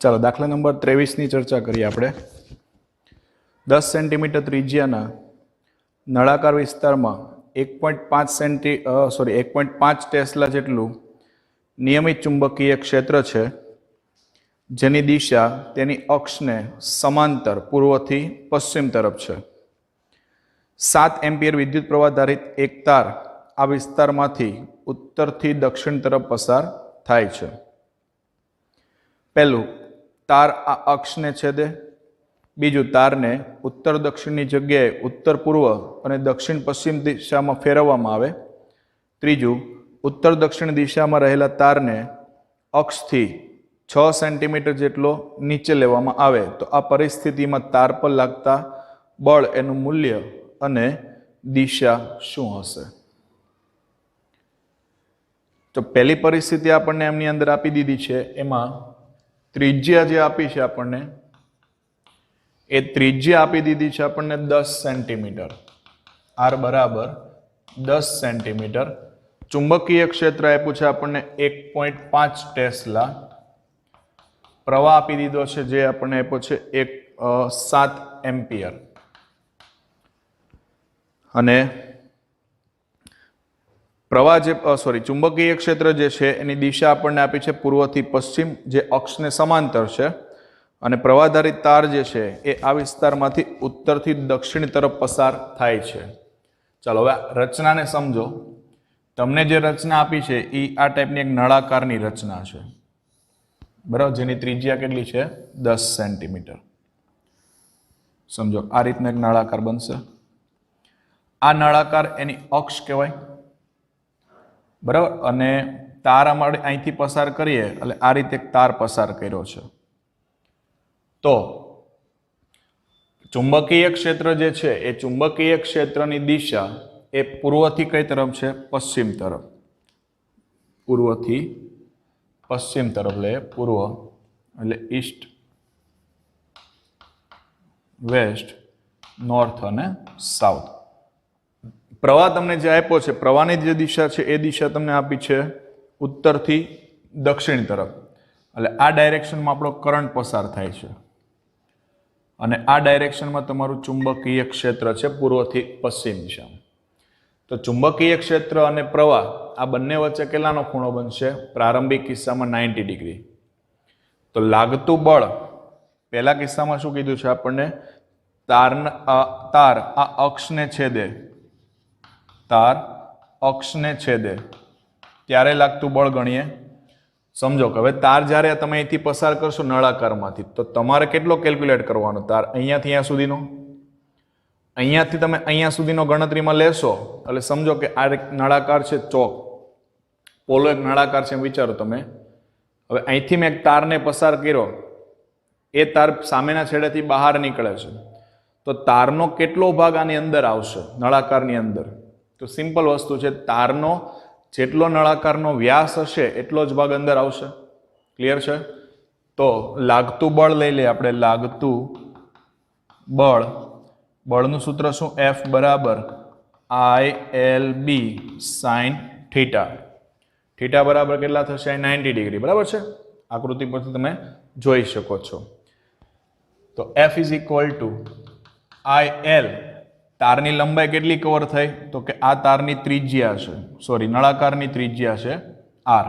ચાલો દાખલા નંબર 23 ચર્ચા કરીએ આપણે। 10 સેન્ટીમીટર ત્રિજ્યાના નળાકાર વિસ્તારમાં 1.5 ટેસ્લા જેટલું નિયમિત ચુંબકીય ક્ષેત્ર છે, જેની દિશા તેની અક્ષને સમાંતર પૂર્વથી પશ્ચિમ તરફ છે। 7 એમ્પિયર વિદ્યુત પ્રવાહ ધારિત એક તાર આ વિસ્તારમાંથી ઉત્તરથી દક્ષિણ તરફ પસાર થાય છે। પહેલું, તાર આ અક્ષને છેદે। બીજું, તારને ઉત્તર દક્ષિણની જગ્યાએ ઉત્તર પૂર્વ અને દક્ષિણ પશ્ચિમ દિશામાં ફેરવવામાં આવે। ત્રીજું, ઉત્તર દક્ષિણ દિશામાં રહેલા તારને અક્ષથી 6 સેન્ટીમીટર જેટલો નીચે લેવામાં આવે તો આ પરિસ્થિતિમાં તાર પર લાગતા બળ એનું મૂલ્ય અને દિશા શું હશે? તો પહેલી પરિસ્થિતિ આપણને એમની અંદર આપી દીધી છે। એમાં ત્રિજ્યા જે આપી છે આપણને, એ ત્રિજ્યા આપી દીધી છે આપણને 10 સેન્ટીમીટર, આર બરાબર 10 સેન્ટીમીટર। ચુંબકીય ક્ષેત્ર આપ્યું છે આપણને 1.5 ટેસ્લા। પ્રવાહ આપી દીધો છે જે આપણને આપ્યો છે 7 એમ્પિયર, અને પ્રવાહ જે ચુંબકીય ક્ષેત્ર જે છે એની દિશા આપણને આપી છે પૂર્વથી પશ્ચિમ, જે અક્ષને સમાંતર છે, અને પ્રવાહધારિત તાર જે છે એ આ વિસ્તારમાંથી ઉત્તરથી દક્ષિણ તરફ પસાર થાય છે। ચાલો હવે રચનાને સમજો। તમને જે રચના આપી છે એ આ ટાઈપની એક નળાકારની રચના છે, બરાબર, જેની ત્રિજ્યા કેટલી છે? 10 સેન્ટીમીટર। સમજો આ રીતનો એક નળાકાર બનશે। આ નળાકાર એની અક્ષ કહેવાય, બરાબર, અને તાર અમારે અહીંથી પસાર કરીએ એટલે આ રીતે એક તાર પસાર કર્યો છે। તો ચુંબકીય ક્ષેત્ર જે છે એ ચુંબકીય ક્ષેત્રની દિશા એ પૂર્વથી કઈ તરફ છે? પશ્ચિમ તરફ। પૂર્વથી પશ્ચિમ તરફ લે, પૂર્વ એટલે ઈસ્ટ, વેસ્ટ, નોર્થ અને સાઉથ। પ્રવાહ તમને જે આપ્યો છે, પ્રવાહની જે દિશા છે એ દિશા તમને આપી છે ઉત્તરથી દક્ષિણ તરફ, એટલે આ ડાયરેક્શનમાં આપણો કરંટ પસાર થાય છે, અને આ ડાયરેક્શનમાં તમારું ચુંબકીય ક્ષેત્ર છે પૂર્વથી પશ્ચિમ દિશામાં। તો ચુંબકીય ક્ષેત્ર અને પ્રવાહ આ બંને વચ્ચે કેટલાનો ખૂણો બનશે? પ્રારંભિક કિસ્સામાં 90 ડિગ્રી। તો લાગતું બળ પહેલા કિસ્સામાં શું કીધું છે આપણને? તાર આ અક્ષને છેદે, તાર અક્ષને છેદે ત્યારે લાગતું બળ ગણીએ। સમજો કે હવે તાર જ્યારે તમે અહીંથી પસાર કરશો નળાકારમાંથી, તો તમારે કેટલો કેલ્ક્યુલેટ કરવાનો? તાર અહીંયાથી અહીંયા સુધીનો, અહીંયાથી તમે અહીંયા સુધીનો ગણતરીમાં લેશો એટલે સમજો કે આ એક નળાકાર છે, ચોક પોલો એક નળાકાર છે, વિચારો તમે। હવે અહીંથી મેં એક તારને પસાર કર્યો, એ તાર સામેના છેડેથી બહાર નીકળે છે, તો તારનો કેટલો ભાગ આની અંદર આવશે નળાકારની અંદર? તો સિમ્પલ વસ્તુ છે, તારનો જેટલો નળાકારનો વ્યાસ હશે એટલો જ ભાગ અંદર આવશે। ક્લિયર છે? તો લાગતું બળ લઈ લે આપણે, લાગતું બળ, બળનું સૂત્ર શું? F બરાબર ILB sin થીટા। થીટા બરાબર કેટલા થશે? 90 ડિગ્રી, બરાબર છે? આકૃતિ પરથી તમે જોઈ શકો છો। તો F is equal two IL, તારની લંબાઈ કેટલી કવર થઈ? તો કે આ તારની ત્રિજ્યા છે, નળાકારની ત્રિજ્યા છે R,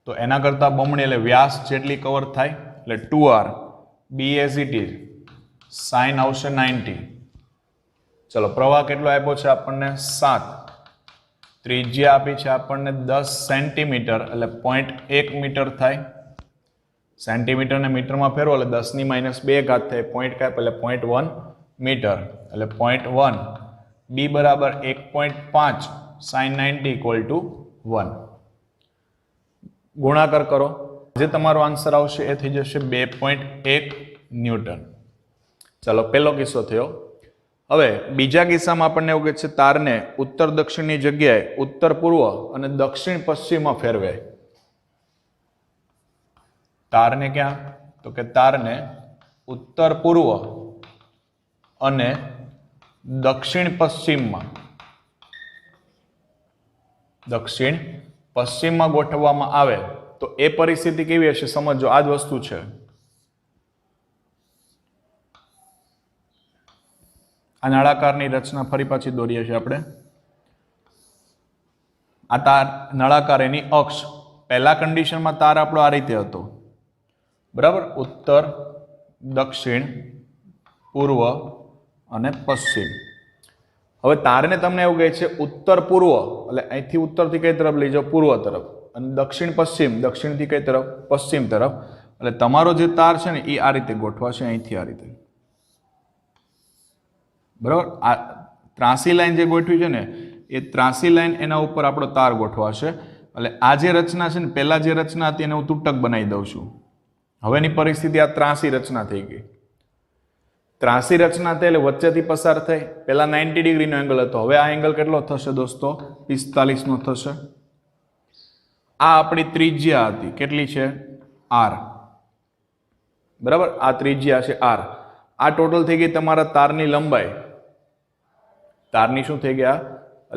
તો એના કરતા બમણી એટલે વ્યાસ જેટલી કવર થાય એટલે 2R, B as it is, sine આવશે 90। ચલો પ્રવાહ કેટલો આપ્યો છે આપણને? 7, ત્રિજ્યા આપી છે આપણને 10 સેન્ટીમીટર એટલે 0.1 મીટર થાય। સેન્ટીમીટરને મીટરમાં ફેરવો એટલે 10 ની -2 ઘાત થાય, પોઈન્ટ કાપ એટલે 0.1 મીટર, એટલે 0.1, B બરાબર 1.5 sin 90 ઇક્વલ ટુ 1। ગુણાકાર કરો, જે તમારો આન્સર આવશે એ થઈ જશે 2.1 ન્યૂટન। ચાલો પહેલો કિસ્સો થયો। હવે બીજા કિસ્સામાં આપણને એવું કહે છે તારને ઉત્તર દક્ષિણની જગ્યાએ ઉત્તર પૂર્વ અને દક્ષિણ પશ્ચિમમાં ફેરવે। તારને ક્યાં? તો કે તારને ઉત્તર પૂર્વ અને દક્ષિણ પશ્ચિમમાં ગોઠવવામાં આવે તો એ પરિસ્થિતિ કેવી હશે? સમજો આ જ વસ્તુ છે, આ નળાકારની રચના ફરી પાછી દોરીએ છીએ આપણે. આ તાર નળાકાર એની અક્ષ. પહેલા કન્ડિશનમાં તાર આપણો આ રીતે હતો, બરાબર, ઉત્તર, દક્ષિણ, પૂર્વ અને પશ્ચિમ. હવે તારને તમને એવું કહે છે ઉત્તર પૂર્વ, એટલે અહીંથી ઉત્તરથી કઈ તરફ લઈ જાઓ? પૂર્વ તરફ. અને દક્ષિણ પશ્ચિમ, દક્ષિણથી કઈ તરફ? પશ્ચિમ તરફ. એટલે તમારો જે તાર છે ને એ આ રીતે ગોઠવાશે, અહીંથી આ રીતે, બરાબર. આ ત્રાસી લાઈન જે ગોઠવી છે ને એ ત્રાસી લાઈન, એના ઉપર આપણો તાર ગોઠવાશે. એટલે આ જે રચના છે ને, પહેલા જે રચના હતી એને હું તૂટક બનાવી દઉં છું. હવેની પરિસ્થિતિ આ ત્રાસી રચના થઈ ગઈ. ત્રાસી રચના થઈ એટલે વચ્ચેથી પસાર થઈ. પહેલા 90 ડિગ્રીનો એંગલ હતો, હવે આ એંગલ કેટલો થશે દોસ્તો? 45 નો થશે. આ આપણી ત્રિજ્યા હતી, કેટલી છે? આર, બરાબર. આ ત્રિજ્યા છે આર. આ ટોટલ થઈ ગઈ તમારા તારની લંબાઈ. તારની શું થઈ ગયા?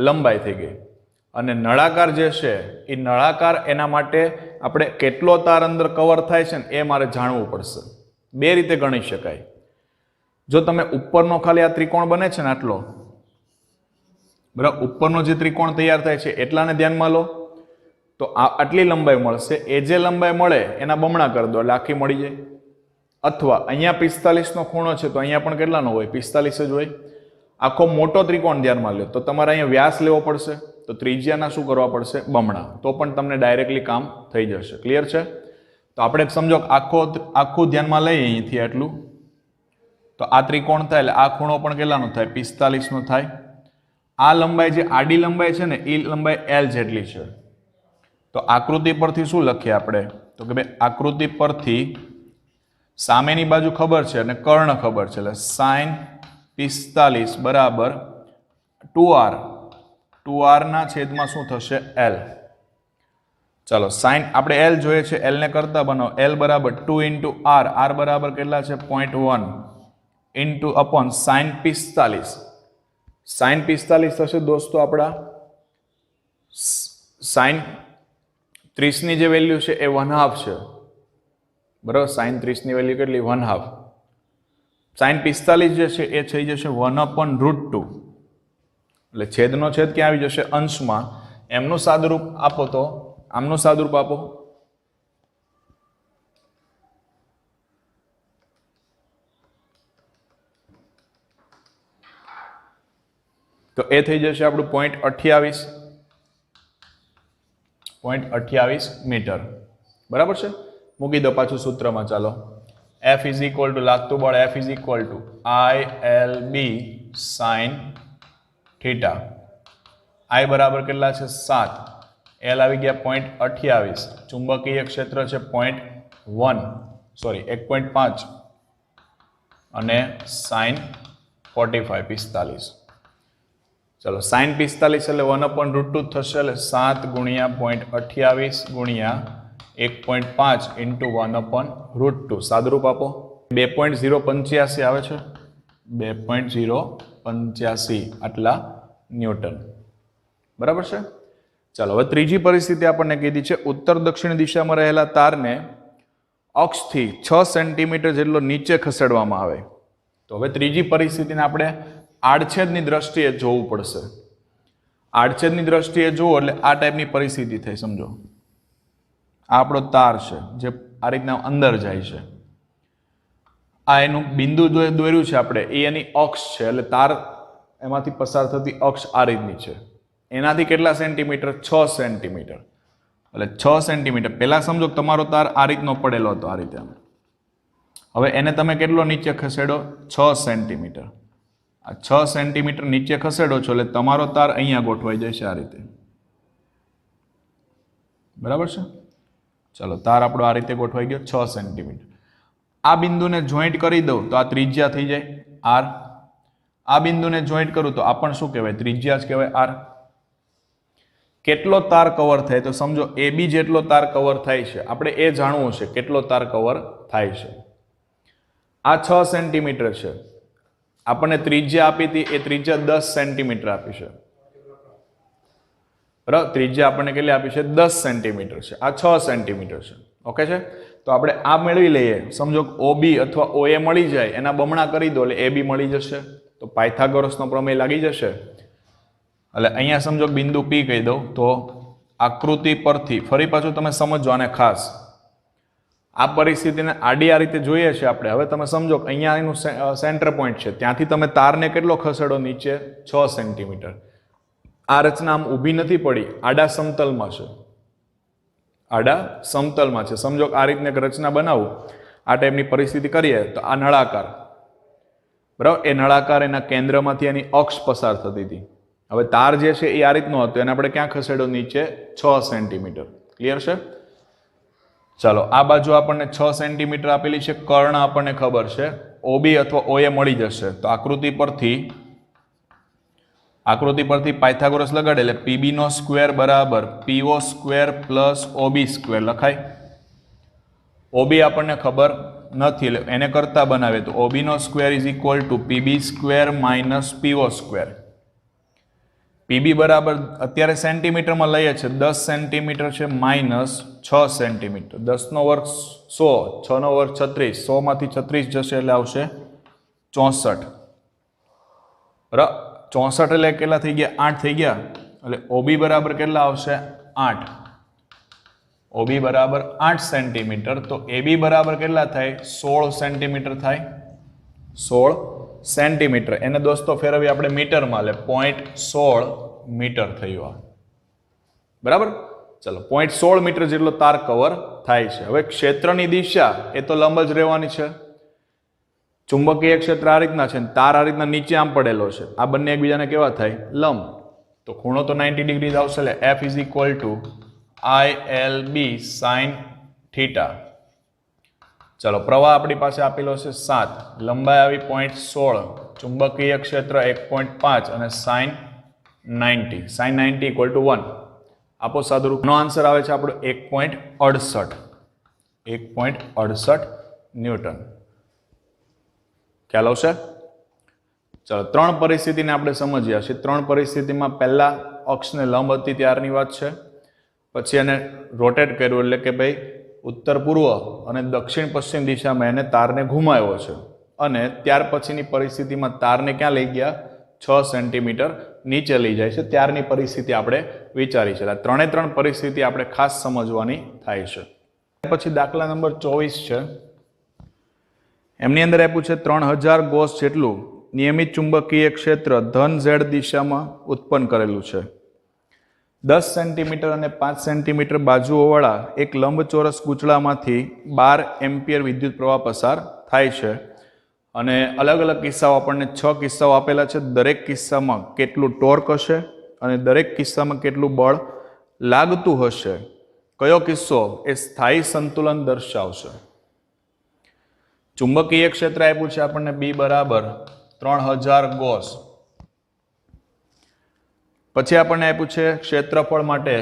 લંબાઈ થઈ ગઈ. અને નળાકાર જે છે એ નળાકાર, એના માટે આપણે કેટલો તાર અંદર કવર થાય છે ને એ મારે જાણવું પડશે. બે રીતે ગણી શકાય. જો તમે ઉપરનો ખાલી આ ત્રિકોણ બને છે ને આટલો, બરાબર, ઉપરનો જે ત્રિકોણ તૈયાર થાય છે એટલાને ધ્યાનમાં લો તો આટલી લંબાઈ મળશે. એ જે લંબાઈ મળે એના બમણા કરી દો એટલે આખી મળી જાય. અથવા અહીંયા 45 નો ખૂણો છે તો અહીંયા પણ કેટલાનો હોય? 45 જ હોય. આખો મોટો ત્રિકોણ ધ્યાનમાં લો તો તમારે અહીંયા વ્યાસ લેવો પડશે, તો ત્રિજ્યાના શું કરવા પડશે? બમણા. તો પણ તમને ડાયરેક્ટલી કામ થઈ જશે. ક્લિયર છે? તો આપણે સમજો આખું ધ્યાનમાં લઈએ અહીંથી આટલું, તો આ ત્રિકોણ થાય એટલે આ ખૂણો પણ કેટલાનો થાય? 45 નો થાય. આ લંબાઈ જે આડી લંબાઈ છે ને એ લંબાઈ L જેટલી છે. તો આકૃતિ પરથી શું લખીએ આપણે? તો કે ભાઈ આકૃતિ પરથી સામેની બાજુ ખબર છે અને કર્ણ ખબર છે, એટલે sin 45 બરાબર 2r. 2r ના છેદમાં શું થશે? L. ચાલો, સાઇન આપણે L જોઈએ છે, L ને કરતા બનાવો. L બરાબર 2 into r. r બરાબર કેટલા છે? 0.1 into upon sin 45. sin 45 થશે દોસ્તો આપણા sin 30 ની જે વેલ્યુ છે એ 1/2 છે, બરાબર. sin 30 ની વેલ્યુ કેટલી? 1/2. sin 45 જે છે એ થઈ જશે 1/√2. એટલે છેદનો છેદ ક્યાં આવી જશે? અંશમાં. એમનું સાદુરૂપ આપો તો આમનું સાદુરૂપ આપો. તો એ થઈ જશે આપણું 0.28 મીટર. બરાબર છે? મૂકી દો પાછું સૂત્રમાં. ચાલો, F ઇઝ ઇક્વલ ટુ લાગતું બળ F is equal two ILB sin theta. I બરાબર કેટલા છે? 7. L આવી ગયા 0.28. ચુંબકીય ક્ષેત્ર છે 1.5 અને sin 45. ચલો, sin 45 એટલે 1/√2 થશે, એટલે 7 ગુણ્યા 0.28 ગુણ્યા 1.5 into 1/√2. સાદુરૂપ આપો. 2.085 આવે છે. 2.085 આટલા ન્યૂટન. બરાબર છે? ચાલો, હવે ત્રીજી પરિસ્થિતિ આપણને કીધી છે ઉત્તર દક્ષિણ દિશામાં રહેલા તારને અક્ષથી 6 સેન્ટીમીટર જેટલો નીચે ખસેડવામાં આવે. તો હવે ત્રીજી પરિસ્થિતિને આપણે આડછેદની દ્રષ્ટિએ જોવું પડશે. આડછેદની દ્રષ્ટિએ જુઓ એટલે આ ટાઈપની પરિસ્થિતિ થઈ. સમજો, આ આપણો તાર છે જે આ રીતના અંદર જાય છે. આ એનું બિંદુ દોર્યું છે આપણે, એ એની અક્ષ છે. એટલે તાર એમાંથી પસાર થતી અક્ષ આ રીતની છે. એનાથી કેટલા સેન્ટીમીટર? 6 સેન્ટીમીટર. એટલે 6 સેન્ટીમીટર. પહેલા સમજો તમારો તાર આ રીતનો પડેલો હતો, આ રીતે. હવે એને તમે કેટલો નીચે ખસેડો? 6 સેન્ટીમીટર. આ 6 સેન્ટીમીટર નીચે ખસેડો છો એટલે તમારો તાર અહીંયા ગોઠવાઈ જાય છે આ રીતે. બરાબર છે? ચલો, તાર આપણો આ રીતે ગોઠવાઈ ગયો 6 સેન્ટીમીટર. આ બિંદુને જોઈન્ટ કરી દઉં તો આ ત્રિજ્યા થઈ જાય R. આ બિંદુને જોઈન્ટ કરું તો આ પણ શું કહેવાય? ત્રિજ્યા જ કહેવાય R. કેટલો તાર કવર થાય? તો સમજો AB જેટલો તાર કવર થાય છે. આપણે એ જાણવું છે કેટલો તાર કવર થાય છે. આ 6 સેન્ટીમીટર છે. આપણને ત્રિજ્યા આપી હતી, એ ત્રિજ્યા 10 સેન્ટીમીટર આપી છે. બરાબર? ત્રિજ્યા આપણને કેટલી આપી છે? 10 સેન્ટીમીટર છે. આ 6 સેન્ટીમીટર છે. ઓકે છે? તો આપણે આ મેળવી લઈએ. સમજો OB અથવા OA મળી જાય, એના બમણા કરી દો એટલે AB મળી જશે. તો પાયથાગોરસનો પ્રમેય લાગી જશે. એટલે અહીંયા સમજો બિંદુ P કહી દઉં તો આકૃતિ પરથી ફરી પાછું તમે સમજો આને ખાસ આ પરિસ્થિતિને આડી આ રીતે જોઈએ છે આપણે. હવે તમે સમજો કે અહીંયા એનું સેન્ટર પોઈન્ટ છે, ત્યાંથી તમે તારને કેટલો ખસેડો નીચે 6 સેન્ટીમીટર. આ રચના આમ ઊભી નથી પડી, આડા સમતલમાં છે, આડા સમતલમાં છે. સમજો કે આ રીતની એક રચના બનાવું, આ ટાઈપની પરિસ્થિતિ કરીએ તો આ નળાકાર, બરાબર, એ નળાકાર એના કેન્દ્રમાંથી એની અક્ષ પસાર થતી હતી. હવે તાર જે છે એ આ રીતનો હતો, એને આપણે ક્યાં ખસેડો નીચે 6 સેન્ટીમીટર. ક્લિયર છે? ચાલો, આ બાજુ આપણને 6 સેન્ટીમીટર આપેલી છે, કર્ણ આપણને ખબર છે, OB અથવા OA મળી જશે. તો આકૃતિ પરથી પાયથાગોરસ લગાડે એટલે PB નો સ્ક્વેર બરાબર PO square plus OB square લખાય. OB આપણને ખબર નથી એટલે એને કરતા બનાવે તો OB નો square is equal to PB square minus PO square. PB બરાબર અત્યારે સેન્ટીમીટરમાં લઈએ છે 10 સેન્ટીમીટર છે માઇનસ 6 સેન્ટીમીટર. 10 નો વર્ગ 100, 6 નો વર્ગ 36, 100 માંથી 36 જશે એટલે આવશે 64. બરાબર, 64 એટલે કેટલા થઈ ગયા? 8 થઈ ગયા. એટલે OB બરાબર કેટલા આવશે? 8. OB બરાબર 8 સેન્ટીમીટર. તો AB બરાબર કેટલા થાય? 16 સેન્ટીમીટર થાય. 16 સેન્ટીમીટર. એને દોસ્તો ફેરવી આપણે મીટરમાં લે 0.16 મીટર થયું. બરાબર, ચલો 0.16 મીટર જેટલો તાર કવર થાય છે. હવે ક્ષેત્રની દિશા એ તો લંબ જ રહેવાની છે. ચુંબકીય ક્ષેત્ર આ રીતના છે, તાર આ રીતના નીચે આમ પડેલો છે. આ બંને એકબીજાને કેવા થાય? લંબ. તો ખૂણો તો 90 ડિગ્રી આવશે એટલે F is equal two ILB sin theta. ચલો, પ્રવાહ આપણી પાસે આપેલો છે 7, લંબાઈ આવી 0.16, ચુંબકીય ક્ષેત્ર 1.5 અને sin 90. sin 90 equal to 1. આપો સાદુરૂપનો આન્સર આવે છે આપણો 1.68. 1.68 ન્યૂટન. ખ્યાલ આવશે? ચલો, 3 પરિસ્થિતિને આપણે સમજ્યા છે. 3 પરિસ્થિતિમાં પહેલા અક્ષને લંબ હતી ત્યારની વાત છે, પછી એને રોટેટ કર્યું એટલે કે ભાઈ ઉત્તર પૂર્વ અને દક્ષિણ પશ્ચિમ દિશામાં એને તારને ઘુમાવ્યો છે, અને ત્યાર પછીની પરિસ્થિતિમાં તારને ક્યાં લઈ ગયા? 6 સેન્ટીમીટર નીચે લઈ જાય છે. ત્યારની પરિસ્થિતિ આપણે વિચારી છે. ત્રણે 3 પરિસ્થિતિ આપણે ખાસ સમજવાની થાય છે. પછી દાખલા નંબર 24 છે. એમની અંદર આપ્યું છે 3000 ગોસ જેટલું નિયમિત ચુંબકીય ક્ષેત્ર ધન Z દિશામાં ઉત્પન્ન કરેલું છે. 10 સેન્ટીમીટર અને 5 સેન્ટીમીટર બાજુઓવાળા એક લંબચોરસ ગૂંચળામાંથી 12 એમ્પિયર વિદ્યુત પ્રવાહ પસાર થાય છે. અને અલગ અલગ કિસ્સાઓ આપણને 6 કિસ્સાઓ આપેલા છે. દરેક કિસ્સામાં કેટલું ટોર્ક હશે અને દરેક કિસ્સામાં કેટલું બળ લાગતું હશે. કયો કિસ્સો એ સ્થાયી સંતુલન દર્શાવશે? ચુંબકીય ક્ષેત્ર આપ્યું છે આપણને B બરાબર 3000 ગોસ. પછી આપણને આપ્યું છે ક્ષેત્રફળ માટે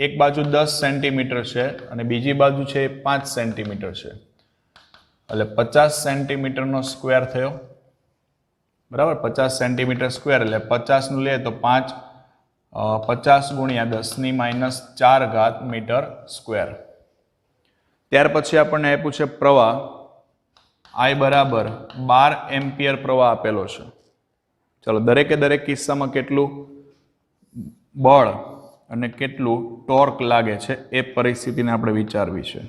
એક બાજુ 10 સેન્ટીમીટર છે અને બીજી બાજુ છે 5 સેન્ટીમીટર છે, એટલે 50 સેન્ટીમીટરનો સ્ક્વેર થયો. બરાબર, 50 સેન્ટીમીટર સ્ક્વેર એટલે 50 નું લે તો 50 ગુણ્યા 10⁻⁴ મીટર સ્ક્વેર. ત્યાર પછી આપણને આપ્યું છે પ્રવાહ I બરાબર 12 એમ્પિયર પ્રવાહ આપેલો છે. ચલો, દરેકે દરેક કિસ્સામાં કેટલું બળ અને કેટલું ટોર્ક લાગે છે એ પરિસ્થિતિને આપણે વિચારવી છે.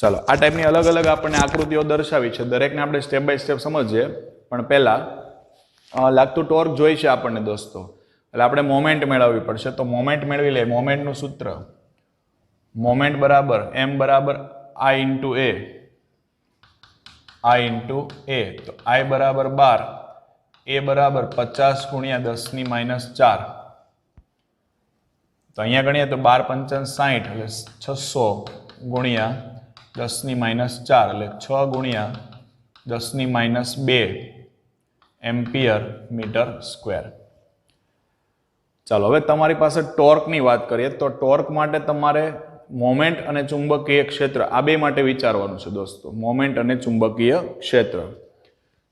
ચાલો, આ ટાઈપની અલગ અલગ આપણને આકૃતિઓ દર્શાવી છે. દરેકને આપણે સ્ટેપ બાય સ્ટેપ સમજીએ. પણ પહેલા લાગતું ટોર્ક જોઈ છે આપણને દોસ્તો, એટલે આપણે મોમેન્ટ મેળવવી પડશે. તો મોમેન્ટ મેળવી લે. મોમેન્ટનું સૂત્ર મોમેન્ટ બરાબર m બરાબર I ઇન્ટુ A. તો I બરાબર 12, A બરાબર 50 ગુણ્યા 10⁻⁴. તો અહીંયા ગણીએ તો 12 × 5 = 60 એટલે 600 ગુણ્યા 10⁻⁴ એટલે 6 ગુણ્યા 10⁻² એમ્પિયર મીટર સ્ક્વેર. ચાલો હવે તમારી પાસે ટોર્કની વાત કરીએ તો ટોર્ક માટે તમારે મોમેન્ટ અને ચુંબકીય ક્ષેત્ર આ બે માટે વિચારવાનું છે દોસ્તો, મોમેન્ટ અને ચુંબકીય ક્ષેત્ર.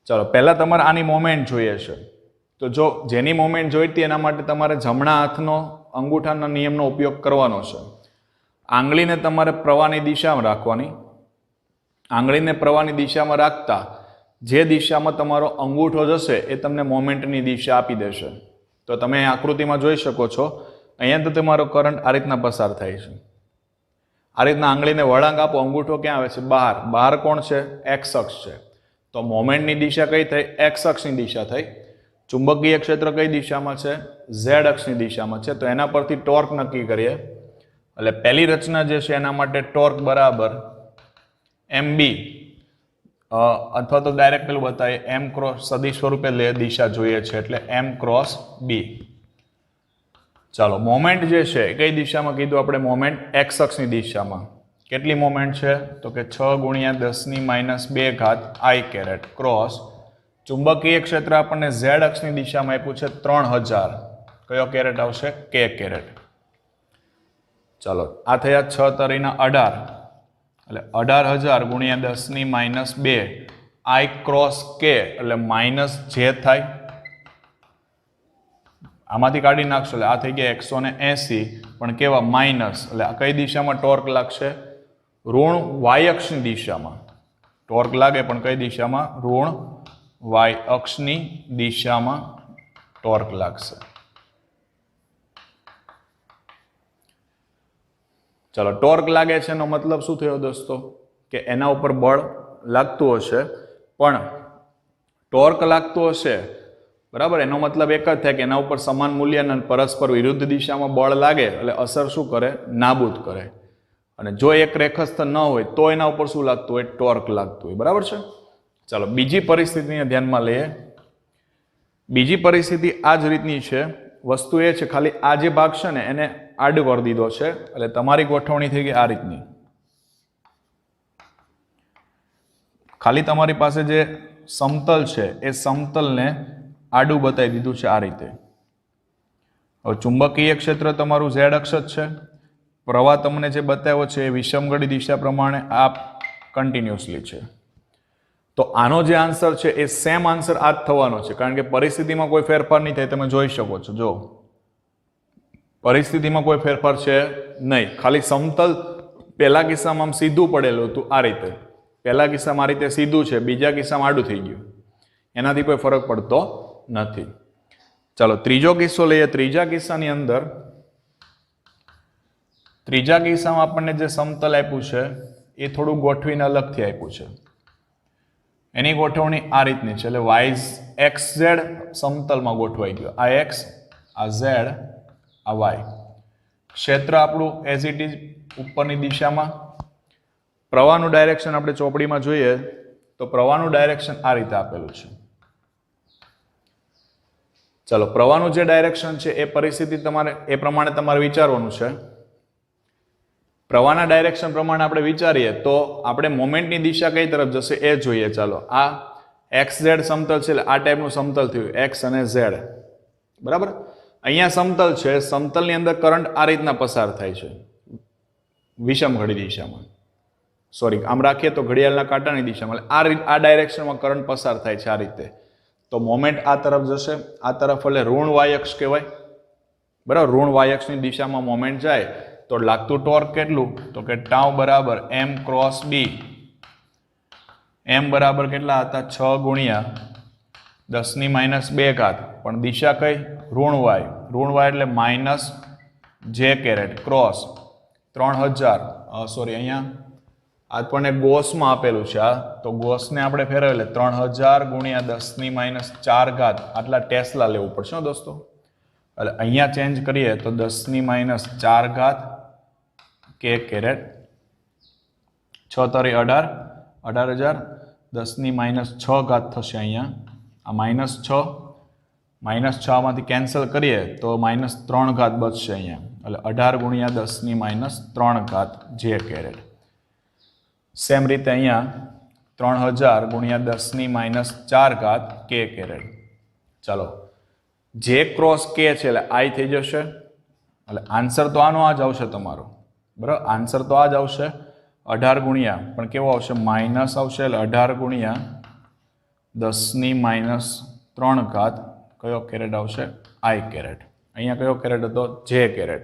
ચાલો પહેલા તમારે આની મોમેન્ટ જોઈએ છે. તો જો જેની મોમેન્ટ જોઈતી એના માટે તમારે જમણા હાથનો અંગૂઠાના નિયમનો ઉપયોગ કરવાનો છે. આંગળીને તમારે પ્રવાહની દિશામાં રાખવાની. આંગળીને પ્રવાહની દિશામાં રાખતા જે દિશામાં તમારો અંગૂઠો જશે એ તમને મોમેન્ટની દિશા આપી દેશે. તો તમે આકૃતિમાં જોઈ શકો છો, અહીંયા તો તમારો કરંટ આ રીતના પસાર થાય છે. આ રીતના આંગળીને વળાંક આપો, અંગૂઠો ક્યાં આવે છે? બહાર. બહાર કોણ છે? એક્સ અક્ષ છે. તો મોમેન્ટની દિશા કઈ થઈ? એક્સ અક્ષની દિશા થઈ. ચુંબકીય ક્ષેત્ર કઈ દિશામાં છે? ઝેડ અક્ષની દિશામાં છે. તો એના પરથી ટોર્ક નક્કી કરીએ. એટલે પહેલી રચના જે છે એના માટે ટોર્ક બરાબર MB, અથવા તો ડાયરેક્ટ પેલું બતાવીએ M ક્રોસ સદિશ સ્વરૂપે દિશા જોઈએ છે એટલે M ક્રોસ B. ચાલો મોમેન્ટ જે છે એ કઈ દિશામાં કીધું આપણે? મોમેન્ટ એક્સ અક્ષની દિશામાં. કેટલી મોમેન્ટ છે? તો કે 6 × 10⁻² I ક્રોસ ચુંબકીય ક્ષેત્ર આપણને ઝેડ અક્ષની દિશામાં આપ્યું છે 3000. કયો કેરેટ આવશે? K caret. ચાલો આ થયા 6 × 18 એટલે 18000 × 10⁻² I ક્રોસ K એટલે -J થાય. આમાંથી કાઢી નાખશો એટલે આ થઈ ગયા 180, પણ કેવા? માઇનસ. એટલે આ કઈ દિશામાં ટોર્ક લાગશે? ઋણ વાય અક્ષની દિશામાં ટોર્ક લાગે, પણ કઈ દિશામાં? ઋણ વાય અક્ષની દિશામાં ટોર્ક લાગશે. ચાલો ટોર્ક લાગે છે એનો મતલબ શું થયો દોસ્તો? કે એના ઉપર બળ લાગતું હશે, પણ ટોર્ક લાગતું હશે બરાબર, એનો મતલબ એક જ થાય કે એના ઉપર સમાન મૂલ્યના પરસ્પર વિરુદ્ધ દિશામાં બળ લાગે એટલે અસર શું કરે? નાબૂદ કરે. અને જો એક રેખસ્થ ન હોય તો એના ઉપર શું લાગતું હોય? ટોર્ક લાગતું હોય. બરાબર છે. ચાલો બીજી પરિસ્થિતિને ધ્યાનમાં લઈએ. બીજી પરિસ્થિતિ આ જ રીતની છે. વસ્તુ એ છે ખાલી આ જે ભાગ છે ને એને આડો કરી દીધો છે, એટલે તમારી ગોઠવણી થઈ ગઈ આ રીતની. ખાલી તમારી પાસે જે સમતલ છે એ સમતલને આડું બતાવી દીધું છે આ રીતે. હવે ચુંબકીય ક્ષેત્ર તમારું ઝેડ અક્ષ જ છે. પ્રવાહ તમને જે બતાવ્યો છે એ વિષમગળી દિશા પ્રમાણે આ કન્ટિન્યુઅસલી છે. તો આનો જે આન્સર છે એ સેમ આન્સર આ જ થવાનો છે, કારણ કે પરિસ્થિતિમાં કોઈ ફેરફાર નહીં થાય. તમે જોઈ શકો છો, જો પરિસ્થિતિમાં કોઈ ફેરફાર છે નહીં. ખાલી સમતલ પહેલા કિસ્સામાં આમ સીધું પડેલું હતું આ રીતે, પહેલા કિસ્સામાં આ રીતે સીધું છે, બીજા કિસ્સામાં આડું થઈ ગયું. એનાથી કોઈ ફરક પડતો નથી. ચાલો ત્રીજો કિસ્સો લઈએ. ત્રીજા કિસ્સામાં આપણને જે સમતલ આપ્યું છે એ થોડું ગોઠવીને અલગથી આપ્યું છે. એની ગોઠવણી આ રીતની છે. એટલે વાય એક્સ ઝેડ સમતલમાં ગોઠવાઈ ગયો. આ એક્સ, આ ઝેડ, આ વાય. ક્ષેત્ર આપણું એઝ ઇટ ઇઝ ઉપરની દિશામાં. પ્રવાહનું ડાયરેક્શન આપણે ચોપડીમાં જોઈએ તો પ્રવાહનું ડાયરેક્શન આ રીતે આપેલું છે. ચલો પ્રવાહનું જે ડાયરેક્શન છે એ પરિસ્થિતિ તમારે એ પ્રમાણે તમારે વિચારવાનું છે. પ્રવાહના ડાયરેક્શન પ્રમાણે આપણે વિચારીએ તો આપણે મોમેન્ટની દિશા કઈ તરફ જશે એ જોઈએ. ચાલો આ એક્સ ઝેડ સમતલ છે એટલે આ ટાઈપનું સમતલ થયું, એક્સ અને ઝેડ. બરાબર. અહીંયા સમતલ છે, સમતલની અંદર કરંટ આ રીતના પસાર થાય છે વિષમ ઘડી દિશામાં. સોરી, આમ રાખીએ તો ઘડિયાળના કાંટાની દિશામાં. આ ડાયરેક્શનમાં કરંટ પસાર થાય છે આ રીતે. તો મોમેન્ટ આ તરફ જશે, આ તરફ એટલે ઋણ વાય અક્ષ કહેવાય. બરાબર. ઋણ વાય અક્ષની દિશામાં મોમેન્ટ જાય તો લાગતું ટોર્ક કેટલું? તો કે ટાઉ બરાબર M ક્રોસ B. M બરાબર કેટલા હતા? 6 × 10⁻², પણ દિશા કઈ? ઋણ વાય. ઋણ વાય એટલે -J કેરેટ ક્રોસ 3000. સોરી, અહીંયા આપણને ગોસમાં આપેલું છે આ, તો ગોસને આપણે ફેરવીએ એટલે 3000 × 10⁻⁴ આટલા ટેસ્લા લેવું પડશે દોસ્તો. એટલે અહીંયા ચેન્જ કરીએ તો 10⁻⁴ K કેરેટ. 6 × 18 18000 10⁻⁶ થશે અહીંયા. આ -6 માંથી કેન્સલ કરીએ તો -3 બચશે અહીંયા. એટલે 18 × 10⁻³ J કેરેટ. સેમ રીતે અહીંયા 3000 × 10⁻⁴ K કેરેટ. ચાલો જે ક્રોસ કે છે એટલે આઈ થઈ જશે, એટલે આન્સર તો આનો આ જ આવશે તમારો, બરાબર. આન્સર તો આ જ આવશે 18 ગુણ્યા પણ કેવો આવશે માઇનસ આવશે, એટલે 18 ગુણ્યા 10⁻³ કયો કેરેટ આવશે આઈ કેરેટ. અહીંયા કયો કેરેટ હતો જે કેરેટ.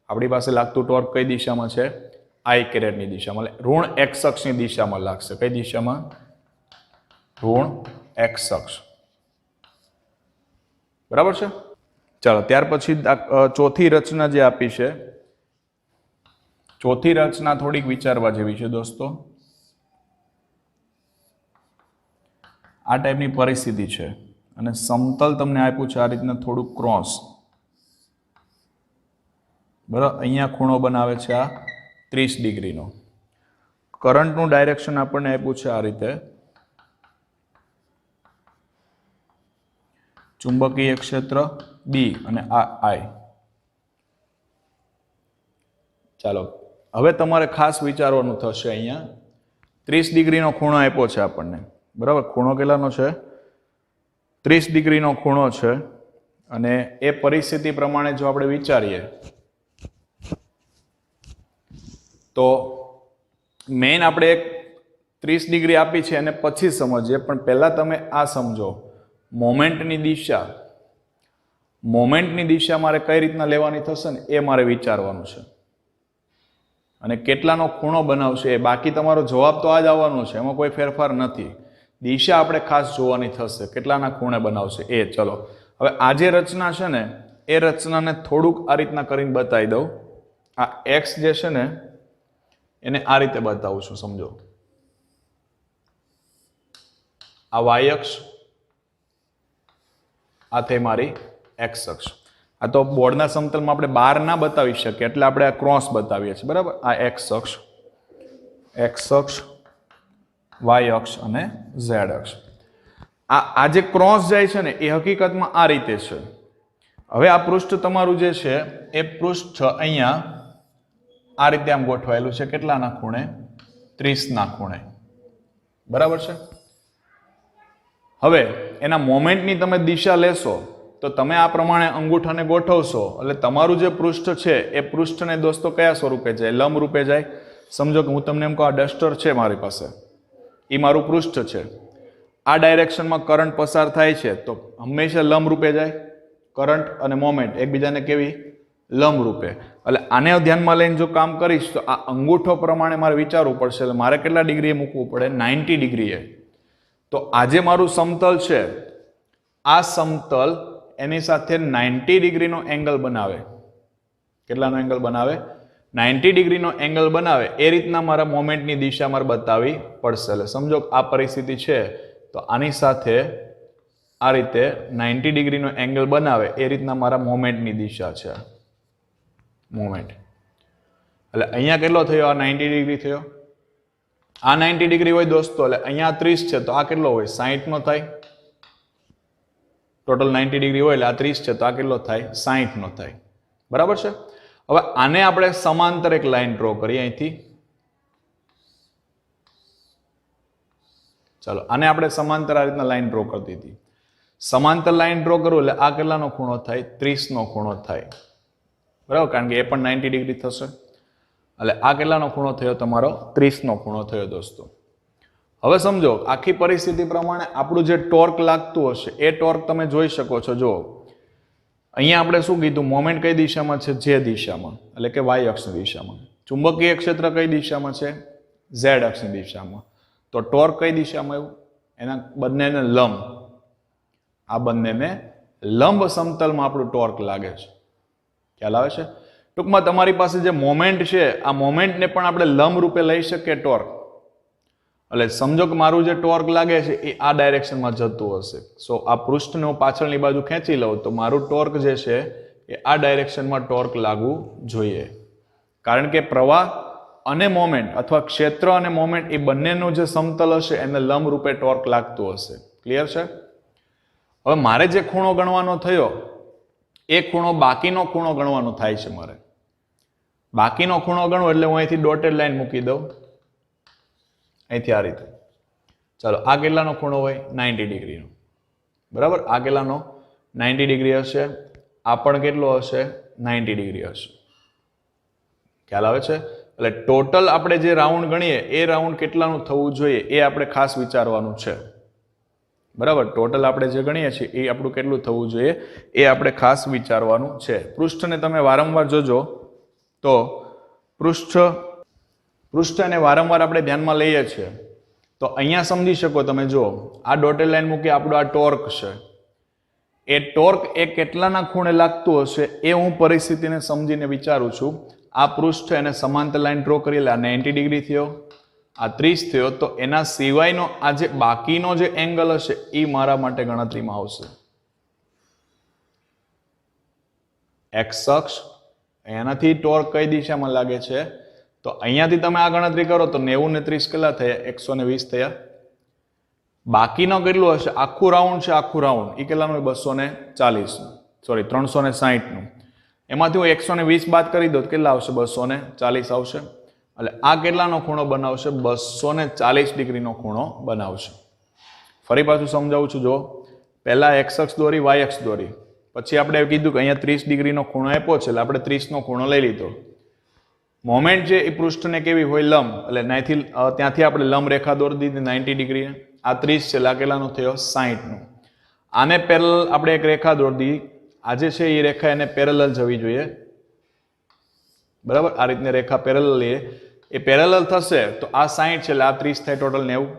આપણી પાસે લાગતું ટોર્ક કઈ દિશામાં છે આઈ કેરેટની દિશામાં, એટલે ઋણ એક્સ અક્ષની દિશામાં લાગશે. કઈ દિશામાં ઋણ એક્સ અક્ષ, બરાબર છે. ચાલો ત્યાર પછી ચોથી રચના જે આપી છે, ચોથી રચના થોડીક વિચારવા જેવી છે દોસ્તો. આ ટાઈપની પરિસ્થિતિ છે અને સમતલ તમને આપ્યું છે આ રીતના થોડુંક ક્રોસ, બરાબર. અહીંયા ખૂણો બનાવે છે આ 30 ડિગ્રીનો. કરંટનું ડાયરેક્શન આપણને આપ્યું છે આ રીતે, ચુંબકીય ક્ષેત્ર બી અને આ આઈ. ચાલો હવે તમારે ખાસ વિચારવાનું થશે, અહીંયા 30 ડિગ્રીનો ખૂણો આપ્યો છે આપણને, બરાબર. ખૂણો કેટલાનો છે 30 ડિગ્રીનો ખૂણો છે, અને એ પરિસ્થિતિ પ્રમાણે જો આપણે વિચારીએ તો મેઇન આપણે એક 30 ડિગ્રી આપી છે અને પછી સમજીએ, પણ પહેલાં તમે આ સમજો મોમેન્ટની દિશા મારે કઈ રીતના લેવાની થશે ને એ મારે વિચારવાનું છે, અને કેટલાનો ખૂણો બનાવશે એ. બાકી તમારો જવાબ તો આ જ આવવાનો છે, એમાં કોઈ ફેરફાર નથી. દિશા આપણે ખાસ જોવાની થશે, કેટલાના ખૂણે બનાવશે એ. ચલો હવે આ જે રચના છે ને એ રચનાને થોડુંક આ રીતના કરીને બતાવી દઉં. આ એક્સ જે છે ને એને આ રીતે બતાવું છું, સમજો. આ વાય અક્ષ, આ થઈ મારી એક્સ અક્ષ. આ તો બોર્ડના સમતલમાં આપણે બાર ના બતાવી શકીએ એટલે આપણે આ ક્રોસ બતાવીએ છીએ, બરાબર. આ એક્સ અક્ષ, વાય અક્ષ અને ઝેડ અક્ષ. આ જે ક્રોસ જાય છે ને એ હકીકતમાં આ રીતે છે. હવે આ પૃષ્ઠ તમારું જે છે એ પૃષ્ઠ અહીંયા આ રીતે આમ ગોઠવાયેલું છે, કેટલાના ખૂણે 30ના ખૂણે, બરાબર છે. હવે એના મોમેન્ટની તમે દિશા લેશો તો તમે આ પ્રમાણે અંગૂઠાને ગોઠવશો એટલે તમારું જે પૃષ્ઠ છે એ પૃષ્ઠને દોસ્તો કયા સ્વરૂપે જાય લંબ રૂપે જાય. સમજો કે હું તમને એમ કહું આ ડસ્ટર છે મારી પાસે, એ મારું પૃષ્ઠ છે, આ ડાયરેક્શનમાં કરંટ પસાર થાય છે તો હંમેશા લંબ રૂપે જાય. કરંટ અને મોમેન્ટ એકબીજાને કેવી લંબ રૂપે. એટલે આને ધ્યાનમાં લઈને જો કામ કરીશ તો આ અંગૂઠો પ્રમાણે મારે વિચારવું પડશે, એટલે મારે કેટલા ડિગ્રીએ મૂકવું પડે 90 ડિગ્રીએ. તો આજે મારું સમતલ છે, આ સમતલ એની સાથે 90 ડિગ્રીનો એંગલ બનાવે. કેટલાનો એંગલ બનાવે 90 ડિગ્રીનો એંગલ બનાવે. એ રીતના મારા મોમેન્ટની દિશા મારે બતાવવી પડશે. એટલે સમજો આ પરિસ્થિતિ છે તો આની સાથે આ રીતે 90 ડિગ્રીનો એંગલ બનાવે એ રીતના મારા મોમેન્ટની દિશા છે. મોમેન્ટ એટલે અહીંયા કેટલો થયો આ 90 ડિગ્રી થયો. આ 90 ડિગ્રી હોય દોસ્તો એટલે અહીંયા 30 છે તો આ કેટલો હોય 60 નો થાય. ટોટલ 90 ડિગ્રી હોય એટલે આ 30 છે તો આ કેટલો થાય 60 નો થાય, બરાબર છે. હવે આને આપણે સમાંતર એક લાઈન ડ્રો કરીએ અહીંથી. ચાલો આને આપણે સમાંતર આ રીતના લાઈન ડ્રો કરી દીધી. સમાંતર લાઈન ડ્રો કરું એટલે આ કેટલાનો ખૂણો થાય 30 નો ખૂણો થાય, બરાબર, કારણ કે એ પણ 90 ડિગ્રી થશે. એટલે આ કેટલાનો ખૂણો થયો તમારો 30 નો ખૂણો થયો દોસ્તો. હવે સમજો આખી પરિસ્થિતિ પ્રમાણે આપણું જે ટોર્ક લાગતું હશે એ ટોર્ક તમે જોઈ શકો છો. જો અહીંયા આપણે શું કીધું મોમેન્ટ કઈ દિશામાં છે જે દિશામાં, એટલે કે વાય અક્ષની દિશામાં. ચુંબકીય ક્ષેત્ર કઈ દિશામાં છે ઝેડ અક્ષની દિશામાં. તો ટોર્ક કઈ દિશામાં આવ્યું એના બંનેને લંબ. આ બંનેને લંબ સમતલમાં આપણું ટોર્ક લાગે છે. ખ્યાલ આવે છે. ટૂંકમાં તમારી પાસે જે મોમેન્ટ છે આ મોમેન્ટને પણ આપણે લંબ રૂપે લઈ શકીએ ટોર્ક. એટલે સમજો કે મારું જે ટોર્ક લાગે છે એ આ ડાયરેક્શનમાં જતું હશે. સો આ પૃષ્ઠને હું પાછળની બાજુ ખેંચી લઉં તો મારું ટોર્ક જે છે એ આ ડાયરેક્શનમાં ટોર્ક લાગવું જોઈએ. કારણ કે પ્રવાહ અને મોમેન્ટ અથવા ક્ષેત્ર અને મોમેન્ટ એ બંનેનું જે સમતલ હશે એને લંબ રૂપે ટોર્ક લાગતું હશે. ક્લિયર છે. હવે મારે જે ખૂણો ગણવાનો થયો એ ખૂણો બાકીનો ખૂણો ગણવાનો થાય છે. મારે બાકીનો ખૂણો ગણવો એટલે હું અહીંથી ડોટેડ લાઈન મૂકી દઉં અહીંથી આ રીતે. ચાલો આ કેટલાનો ખૂણો હોય 90 ડિગ્રીનો, બરાબર. આ કેટલાનો 90 ડિગ્રી હશે, આ પણ કેટલો હશે 90 ડિગ્રી હશે. ખ્યાલ આવે છે? એટલે ટોટલ આપણે જે રાઉન્ડ ગણીએ એ રાઉન્ડ કેટલાનું થવું જોઈએ એ આપણે ખાસ વિચારવાનું છે. બરાબર, ટોટલ આપણે જે ગણીએ છીએ એ આપણું કેટલું થવું જોઈએ એ આપણે ખાસ વિચારવાનું છે. પૃષ્ઠને તમે વારંવાર જોજો તો પૃષ્ઠને વારંવાર આપણે ધ્યાનમાં લઈએ છીએ તો અહીંયા સમજી શકો તમે. જો આ ડોટેડ લાઈન મૂકી આપણું આ ટોર્ક છે, એ ટોર્ક એ કેટલાના ખૂણે લાગતું હશે એ હું પરિસ્થિતિને સમજીને વિચારું છું. આ પૃષ્ઠ એને સમાંતર લાઈન ડ્રો કરી, એટલે આ 90 ડિગ્રી થયો, આ 30 થયો, તો એના સિવાયનો આ જે બાકીનો જે એંગલ હશે એ મારા માટે ગણતરીમાં આવશે. એક્સ અક્ષ એનાથી ટોર્ક કઈ દિશામાં લાગે છે, તો અહીંયાથી તમે આ ગણતરી કરો તો 90 ને 30 કેટલા થયા? 120 થયા. બાકીનો કેટલું હશે? આખું રાઉન્ડ છે, આખું રાઉન્ડ એ કેટલાનું? 360નું. એમાંથી હું 120 બાદ કરી દઉં તો કેટલા આવશે? 240 આવશે. એટલે આ કેટલાનો ખૂણો બનાવશે? 240 ડિગ્રીનો ખૂણો બનાવશે. ફરી પાછું સમજાવું છું. જો પહેલા એક્સ અક્ષ દોરી, વાય અક્ષ દોરી, પછી આપણે કીધું કે અહીંયા 30 ડિગ્રીનો ખૂણો આપ્યો છે, એટલે આપણે 30નો ખૂણો લઈ લીધો. મોમેન્ટ છે એ પૃષ્ઠને કેવી હોય? લંબ. એટલે ત્યાંથી આપણે લંબ રેખા દોરી દીધી 90 ડિગ્રી. આ 30 છે એટલે આ કેટલાનો થયો? 60નો. આને પેરેલલ આપણે એક રેખા દોરી દીધી. આજે છે એ રેખા એને પેરેલલ જવી જોઈએ. બરાબર, આ રીતની રેખા પેરેલલ લઈએ, એ પેરેલલ થશે તો આ 60 છે એટલે આ 30 થાય, ટોટલ 90.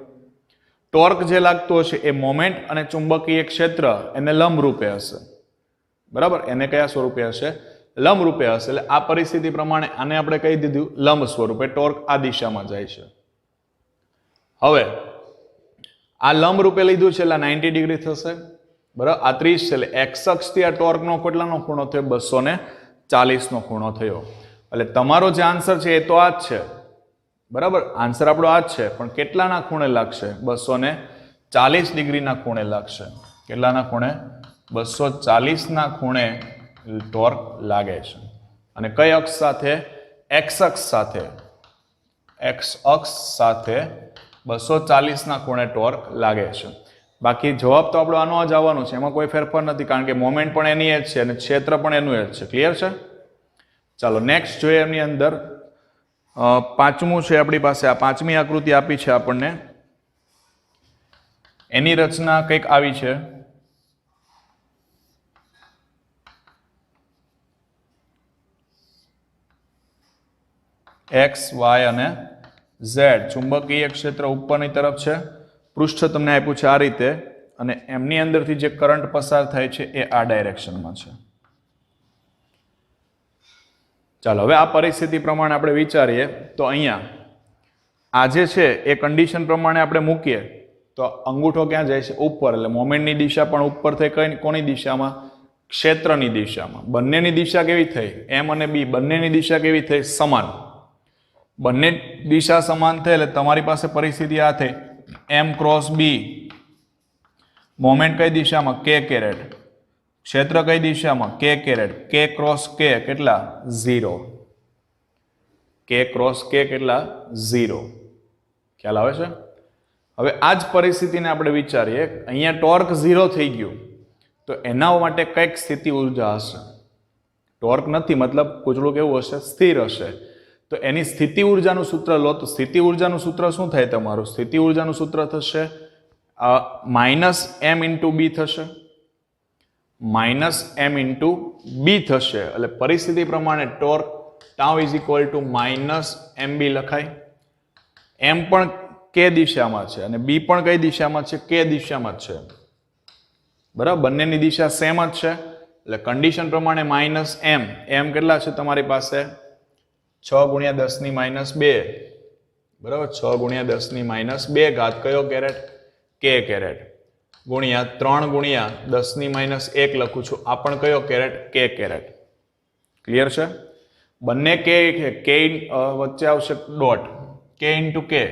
ટોર્ક જે લાગતો હશે એ મોમેન્ટ અને ચુંબકીય ક્ષેત્ર એને લંબ રૂપે હશે. બરાબર, એને કયા સ્વરૂપે હશે? લંબ રૂપે હશે. એટલે આ પરિસ્થિતિ પ્રમાણે આને આપણે કહી દીધું લંબ સ્વરૂપે. ટોર્ક આ દિશામાં જાય છે. હવે આ લંબ રૂપે લીધું છે એટલે 90 ડિગ્રી થશે. બરાબર, આ 30 છે એટલે એક્સ અક્ષથી આ ટોર્કનો કેટલાનો ખૂણો થયો? 240નો ખૂણો થયો. એટલે તમારો જે આન્સર છે એ તો આ જ છે. બરાબર, આન્સર આપણો આ જ છે, પણ કેટલાના ખૂણે લાગશે? 240 ડિગ્રીના ખૂણે લાગશે. કેટલાના ખૂણે? 240ના ખૂણે ટોર્ક લાગે છે. અને કઈ અક્ષ સાથે? એક્સ અક્ષ સાથે. એક્સ અક્ષ સાથે 240ના ખૂણે ટોર્ક લાગે છે. બાકી જવાબ તો આપણો આનો જ આવવાનો છે, એમાં કોઈ ફેરફાર નથી, કારણ કે મોમેન્ટ પણ એની જ છે અને ક્ષેત્ર પણ એનું જ છે. ક્લિયર છે? ચાલો નેક્સ્ટ જોઈએ. એમની અંદર પાંચમું છે આપણી પાસે. આ પાંચમી આકૃતિ આપી છે આપણને. એની રચના કંઈક આવી છે. એક્સ, વાય અને ઝેડ ચુંબકીય ક્ષેત્ર ઉપરની તરફ છે. પૃષ્ઠ તમને આપ્યું છે આ રીતે, અને એમની અંદરથી જે કરંટ પસાર થાય છે એ આ ડાયરેક્શનમાં છે. ચાલો હવે આ પરિસ્થિતિ પ્રમાણે આપણે વિચારીએ તો અહીંયા આ જે છે એ કન્ડિશન પ્રમાણે આપણે મૂકીએ તો અંગૂઠો ક્યાં જાય છે? ઉપર. એટલે મોમેન્ટની દિશા પણ ઉપર થઈ. કઈ કોની દિશામાં? ક્ષેત્રની દિશામાં. બંનેની દિશા કેવી થઈ? એમ અને બી બંનેની દિશા કેવી થઈ? સમાન. બંને દિશા સમાન થઈ એટલે તમારી પાસે પરિસ્થિતિ આ થઈ એમ ક્રોસ બી. મોમેન્ટ કઈ દિશામાં? કે કેરેટ. ક્ષેત્ર કઈ દિશામાં? કે કેરેટ. કે ક્રોસ કે કેટલા? 0. કે ક્રોસ કે કેટલા? 0. ખ્યાલ આવે છે? હવે આ જ પરિસ્થિતિને આપણે વિચારીએ. અહીંયા ટોર્ક 0 થઈ ગયું તો એના માટે કઈક સ્થિતિ ઉર્જા હશે. ટોર્ક નથી, મતલબ કૂચડું કેવું હશે? સ્થિર હશે. તો એની સ્થિતિ ઉર્જાનું સૂત્ર લો. તો સ્થિતિ ઉર્જાનું સૂત્ર શું થાય તમારું? સ્થિતિ ઉર્જાનું સૂત્ર થશે -m × b થશે. -m × b થશે. એટલે પરિસ્થિતિ પ્રમાણે ટોર્ક ટાઉ = -mb લખાય. m પણ કે દિશામાં છે અને b પણ કઈ દિશામાં છે? કે દિશામાં છે. બરાબર, બંનેની દિશા સેમ જ છે. એટલે કન્ડિશન પ્રમાણે -m. m કેટલા છે તમારી પાસે? 6 × 10⁻². બરાબર, 6 × 10⁻². ઘાત કયો કેરેટ? કે કેરેટ. ગુણ્યા 3 × 10⁻1 લખું છું. આ પણ કયો કેરેટ? કે કેરેટ. ક્લિયર છે? બંને કે વચ્ચે આવશે ડોટ. કે × કે.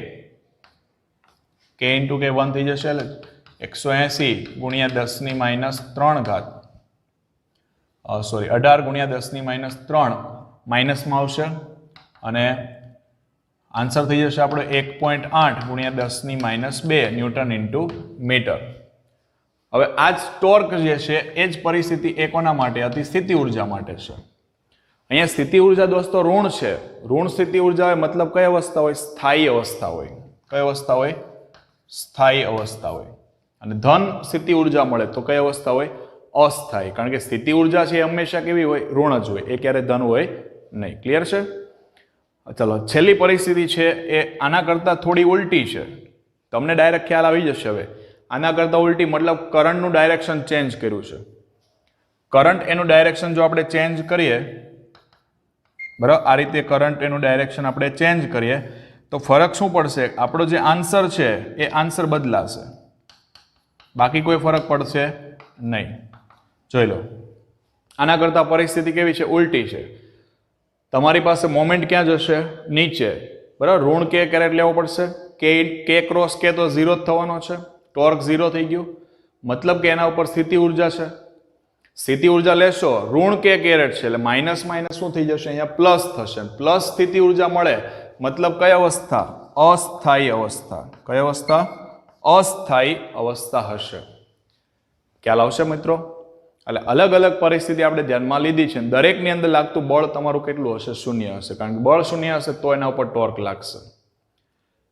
કે × કે 1 થઈ જશે. એટલે 180 × 10⁻3 ઘાત. સોરી, 18 × 10⁻3 માઇનસમાં આવશે અને આન્સર થઈ જશે આપણો 1.8 × 10⁻2 ન્યૂટન × મીટર. હવે આ જ ટોર્ક જે છે એ જ પરિસ્થિતિ એ કોના માટે હતી? સ્થિતિ ઉર્જા માટે છે. અહીંયા સ્થિતિ ઉર્જા દોસ્તો ઋણ છે. ઋણ સ્થિતિ ઉર્જા હોય મતલબ કઈ અવસ્થા હોય? સ્થાયી અવસ્થા હોય. કઈ અવસ્થા હોય? સ્થાયી અવસ્થા હોય. અને ધન સ્થિતિ ઉર્જા મળે તો કઈ અવસ્થા હોય? અસ્થાયી. કારણ કે સ્થિતિ ઉર્જા છે એ હંમેશા કેવી હોય? ઋણ જ હોય, એ ક્યારે ધન હોય નહીં. ક્લિયર છે? ચલો, છેલ્લી પરિસ્થિતિ છે એ આના કરતા થોડી ઉલટી છે. તમને ડાયરેક્ટ ખ્યાલ આવી જશે. હવે આના કરતા ઉલટી મતલબ કરંટનું ડાયરેક્શન ચેન્જ કર્યું છે. કરંટ એનું ડાયરેક્શન જો આપણે ચેન્જ કરીએ, બરાબર, આ રીતે કરંટ એનું ડાયરેક્શન આપણે ચેન્જ કરીએ તો ફરક શું પડશે? આપણો જે આન્સર છે એ આન્સર બદલાશે, બાકી કોઈ ફરક પડશે નહીં. જોઈ લો, આના કરતા પરિસ્થિતિ કેવી છે? ઉલટી છે. તમારી પાસે મોમેન્ટ ક્યાં જશે? નીચે. બરાબર, ઋણ કે કેરેટ લેવો પડશે. કે ક્રોસ કે તો 0 જ થવાનો છે. ટોર્ક 0 થઈ ગયું, મતલબ કે એના ઉપર સ્થિતિ ઉર્જા છે. સ્થિતિ ઉર્જા લેશો, ઋણ કે કેરેટ છે એટલે માઇનસ માઇનસ શું થઈ જશે? અહીંયા પ્લસ થશે. પ્લસ સ્થિતિ ઉર્જા મળે મતલબ કઈ અવસ્થા? અસ્થાયી અવસ્થા. કઈ અવસ્થા? અસ્થાયી અવસ્થા હશે. ખ્યાલ આવશે મિત્રો? એટલે અલગ અલગ પરિસ્થિતિ આપણે ધ્યાનમાં લીધી છે. દરેકની અંદર લાગતું બળ તમારું કેટલું હશે? શૂન્ય હશે. કારણ કે બળ શૂન્ય હશે તો એના ઉપર ટોર્ક લાગશે.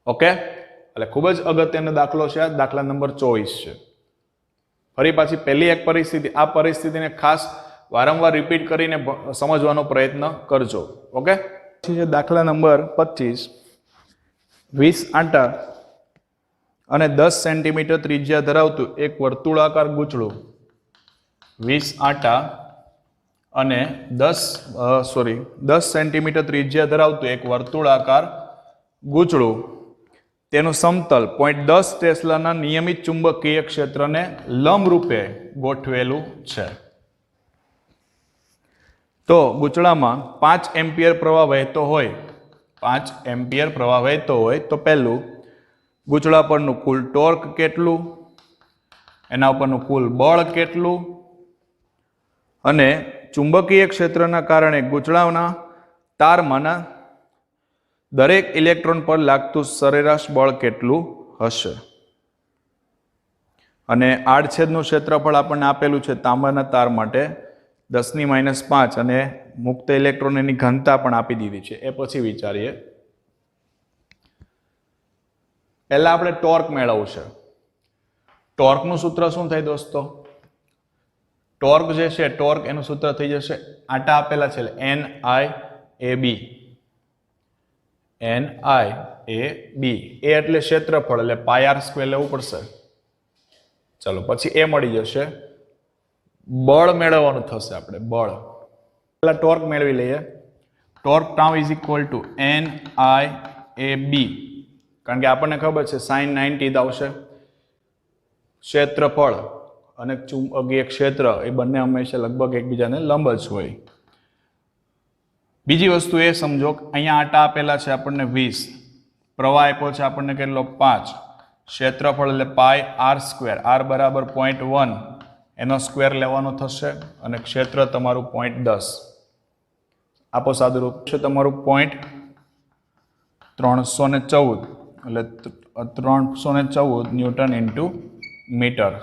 ઓકે, એટલે ખૂબ જ અગત્યનો દાખલો છે. આ દાખલા નંબર 24 છે. ફરી પાછી પહેલી એક પરિસ્થિતિ, આ પરિસ્થિતિને ખાસ વારંવાર રિપીટ કરીને સમજવાનો પ્રયત્ન કરજો. ઓકે, દાખલા નંબર 25. 20 આંટા અને 10 સેન્ટીમીટર ત્રિજ્યા ધરાવતું એક વર્તુળાકાર ગૂંચળું 20 આંટા અને 10 સેન્ટીમીટર ત્રિજ્યા ધરાવતું એક વર્તુળાકાર ગૂંચળું તેનું સમતલ 0.10 ટેસ્લાના નિયમિત ચુંબકીય ક્ષેત્રને લંબરૂપે ગોઠવેલું છે. તો ગૂંચળામાં 5 એમ્પિયર પ્રવાહ વહેતો હોય, 5 એમ્પિયર પ્રવાહ વહેતો હોય તો પહેલું, ગૂંચળા પરનું કુલ ટોર્ક કેટલું, એના ઉપરનું કુલ બળ કેટલું, અને ચુંબકીય ક્ષેત્રના કારણે ગૂંચળાના તારમાંના દરેક ઇલેક્ટ્રોન પર લાગતું સરેરાશ બળ કેટલું હશે. અને આડછેદનું ક્ષેત્રફળ આપણને આપેલું છે તાંબાના તાર માટે 10⁻5 અને મુક્ત ઇલેક્ટ્રોન એની ઘનતા પણ આપી દીધી છે. એ પછી વિચારીએ. પહેલા આપણે ટોર્ક મેળવવું છે. ટોર્કનું સૂત્ર શું થાય દોસ્તો? ટોર્ક જે છે, ટોર્ક એનું સૂત્ર થઈ જશે, આટા આપેલા છે એટલે NIAB. NIAB એ એટલે ક્ષેત્રફળ એટલે πr² લેવું પડશે. ચલો, પછી એ મળી જશે. બળ મેળવવાનું થશે આપણે, બળ. પહેલા ટોર્ક મેળવી લઈએ. Torque tau is equal two NIAB. કારણ કે આપણને ખબર છે sin 90 આવશે. ક્ષેત્રફળ અને ચુંબકીય ક્ષેત્ર એ બંને હંમેશા લગભગ એકબીજાને લંબ જ હોય. બીજી વસ્તુ એ સમજો, અહીંયા આટા આપેલા છે આપણને 20, પ્રવાહ આપ્યો છે આપણને કેટલો? 5, ક્ષેત્રફળ એટલે πr², r બરાબર 0.1 એનો સ્ક્વેર લેવાનો થશે, અને ક્ષેત્ર તમારું 0.10. આપો સાદુરૂપ છે તમારું 0.314 એટલે 314 ન્યૂટન ઇન્ટુ મીટર.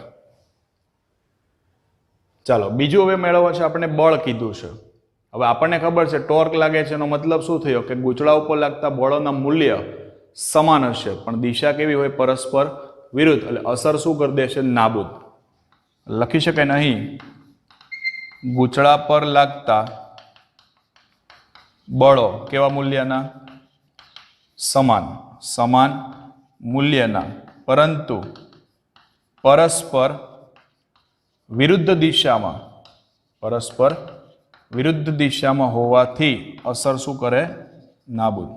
ચાલો, બીજું હવે મેળવવા છે આપણે બળ કીધું છે. હવે આપણને ખબર છે ટોર્ક લાગે છે, એનો મતલબ શું થયો કે ગૂંચળા ઉપર લાગતા બળોના મૂલ્ય સમાન હશે, પણ દિશા કેવી હોય? પરસ્પર વિરુદ્ધ. એટલે અસર શું કરી દેશે? નાબૂદ. લખી શકાય નહીં, ગૂંચળા પર લાગતા બળો કેવા મૂલ્યના? સમાન મૂલ્યના, પરંતુ પરસ્પર વિરુદ્ધ દિશામાં હોવાથી અસર શું કરે? નાબૂદ.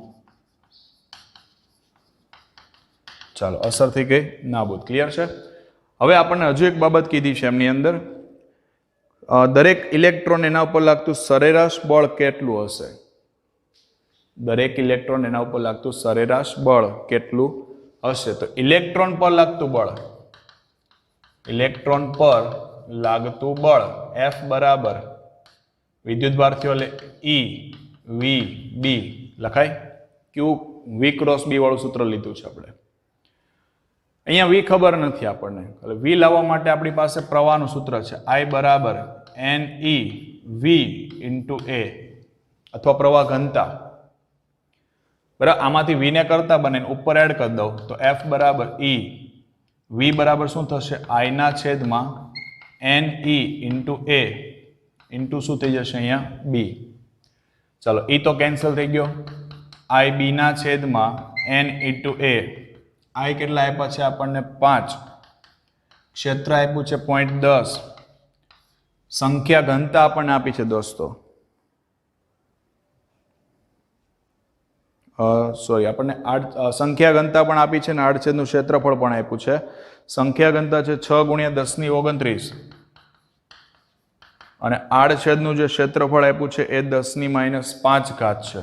ચાલો, અસર થઈ ગઈ નાબૂદ. ક્લિયર છે? હવે આપણને હજુ એક બાબત કીધી છે એમની અંદર, દરેક ઇલેક્ટ્રોન એના ઉપર લાગતું સરેરાશ બળ કેટલું હશે? દરેક ઇલેક્ટ્રોન એના ઉપર લાગતું સરેરાશ બળ કેટલું હશે? તો ઇલેક્ટ્રોન પર લાગતું બળ, ઇલેક્ટ્રોન પર લાગતું બળ F બરાબર વિદ્યુતભાર થયો એટલે EVB લખાય. Q V × B વાળું સૂત્ર લીધું છે આપણે. અહીંયા વી ખબર નથી આપણને, એટલે વી લાવવા માટે આપણી પાસે પ્રવાહનું સૂત્ર છે I બરાબર NE V ઇન્ટુ A અથવા પ્રવાહ ઘનતા. બરાબર, આમાંથી વી ને કરતા બને ઉપર એડ કરી દઉં તો F બરાબર E V બરાબર શું થશે I ના છેદમાં NE ઇન્ટુ A ઇન્ટુ શું થઈ જશે અહીંયા B. ચાલો E તો કેન્સલ થઈ ગયો, I B ના છેદમાં N ઇન્ટુ A. I કેટલા આપ્યા છે આપણને 5, ક્ષેત્ર આપ્યું છે 0.10, સંખ્યા ઘનતા આપણને આપી છે દોસ્તો, સોરી આપણને સંખ્યા ઘનતા પણ આપી છે ને આડછેદનું ક્ષેત્રફળ પણ આપ્યું છે. સંખ્યા ઘનતા છે 6 ગુણ્યા 10 ની 29 અને આડછેદનું જે ક્ષેત્રફળ આપ્યું છે એ 10 ની -5 ઘાત છે.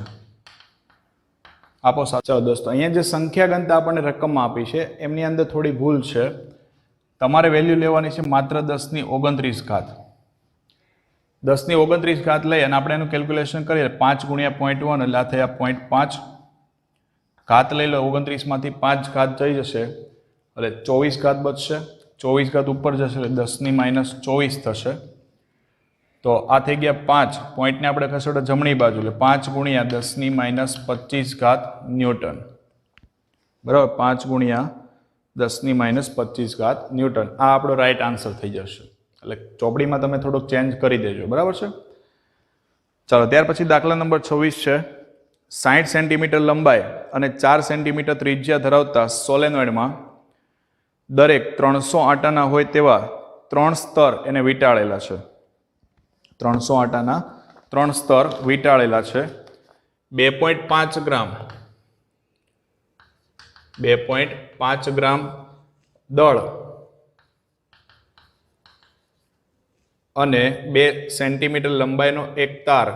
આપો સાચો દોસ્તો, અહીંયા જે સંખ્યા ઘનતા આપણને રકમમાં આપી છે એમની અંદર થોડી ભૂલ છે. તમારે વેલ્યુ લેવાની છે માત્ર 10 ની 29 ઘાત. 10 ની 29 ઘાત લઈ અને આપણે એનું કેલ્ક્યુલેશન કરીએ 5 ગુણ્યા 0.1 એટલે આ થયા 0.5 ઘાત લઈ લો, 29 માંથી 5 ઘાત જઈ જશે એટલે 24 ઘાત બચશે. 24 ઘાત ઉપર જશે એટલે 10 ની -24 થશે. તો આ થઈ ગયા 5, પોઈન્ટને આપણે ખસેડો જમણી બાજુ એટલે 5 ગુણ્યા 10 ની -25 ઘાત ન્યૂટન. બરાબર, 5 ગુણ્યા 10 ની -25 ઘાત ન્યૂટન. આ આપણો રાઈટ આન્સર થઈ જશે. એટલે ચોપડીમાં તમે થોડોક ચેન્જ કરી દેજો, બરાબર છે. ચાલો ત્યાર પછી દાખલા નંબર 26 છે. 60 સેન્ટીમીટર લંબાઈ અને 4 સેન્ટીમીટર ત્રિજ્યા ધરાવતા સોલેનોઇડમાં દરેક 300 આટાના હોય તેવા 3 સ્તર એને વીંટાળેલા છે. 300 આટાના 3 સ્તર વીંટાળેલા છે. 2.5 ગ્રામ 2.5 ગ્રામ દળ અને 2 સેન્ટીમીટર લંબાઈનો એક તાર,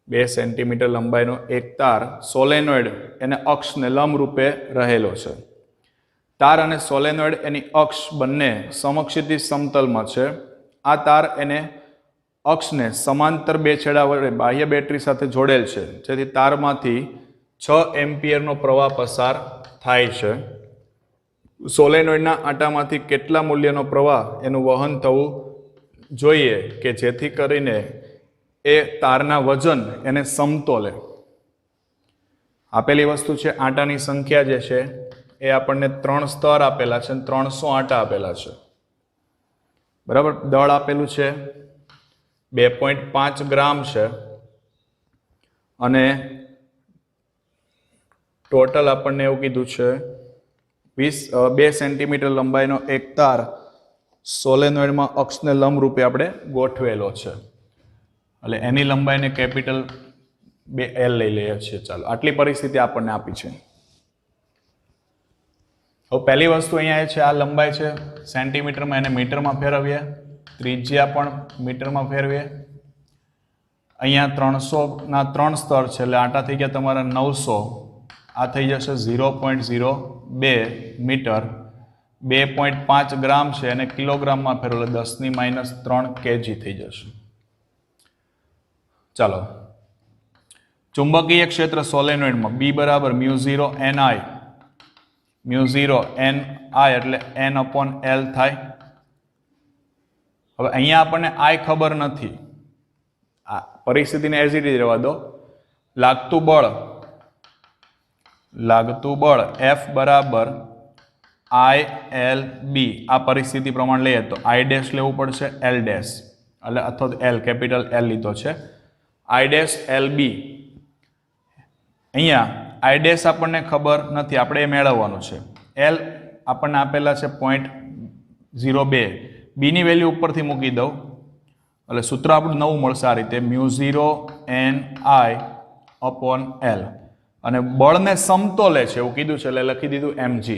2 સેન્ટીમીટર લંબાઈનો એક તાર સોલેનોઇડ એને અક્ષને લંબરૂપે રહેલો છે. તાર અને સોલેનોઇડ એની અક્ષ બંને સમક્ષિતિજ સમતલમાં છે. આ તાર એને અક્ષને સમાંતર બે છેડા વડે બાહ્ય બેટરી સાથે જોડેલ છે, જેથી તારમાંથી 6 એમ્પિયરનો પ્રવાહ પસાર થાય છે. સોલેનોઇડના આટામાંથી કેટલા મૂલ્યનો પ્રવાહ એનું વહન થવું જોઈએ કે જેથી કરીને એ તારના વજન એને સમતોલે. આપેલી વસ્તુ છે આટાની સંખ્યા જે છે એ આપણને 3 સ્તર આપેલા છે અને 300 આટા આપેલા છે. બરાબર, દળ આપેલું છે 2.5 ગ્રામ છે અને ટોટલ આપણને એવું કીધું છે 2 સેન્ટીમીટર લંબાઈનો એક તાર સોલેનોઇડમાં અક્ષને લંબરૂપે આપણે ગોઠવેલો છે. એટલે એની લંબાઈને કેપિટલ 2L લઈ લઈએ છીએ. ચાલો આટલી પરિસ્થિતિ આપણને આપી છે. હવે પહેલી વસ્તુ અહીંયા છે આ લંબાઈ છે સેન્ટીમીટરમાં, એને મીટરમાં ફેરવીએ. ત્રિજ્યા પણ મીટરમાં ફેરવીએ. અહીંયા 300ના 3 સ્તર છે એટલે આટા થઈ ગયા તમારા 900. આ થઈ જશે 0.02 મીટર. 2.5 ગ્રામ છે અને કિલોગ્રામમાં ફેરવો એટલે 10 ની -3 kg થઈ જશે. ચાલો ચુંબકીય ક્ષેત્ર સોલેનોઇડમાં B બરાબર μ0 NI. μ0 NI એટલે N/L થાય. હવે અહીંયા આપણને I ખબર નથી, આ પરિસ્થિતિને એઝ ઇટ ઇઝ રહેવા દો. લાગતું બળ F બરાબર ILB. આ પરિસ્થિતિ પ્રમાણે લઈએ તો I ડેશ લેવું પડશે L ડેશ, એટલે અથવા L કેપિટલ L લીધો છે. I dash LB. અહીંયા I ડેશ આપણને ખબર નથી, આપણે એ મેળવવાનું છે. L આપણને આપેલા છે 0.02. B ની વેલ્યુ ઉપરથી મૂકી દઉં એટલે સૂત્ર આપણું નવું મળશે આ રીતે μ0 NI/L. અને બળને સમતોલે છે એવું કીધું છે એટલે લખી દીધું mg.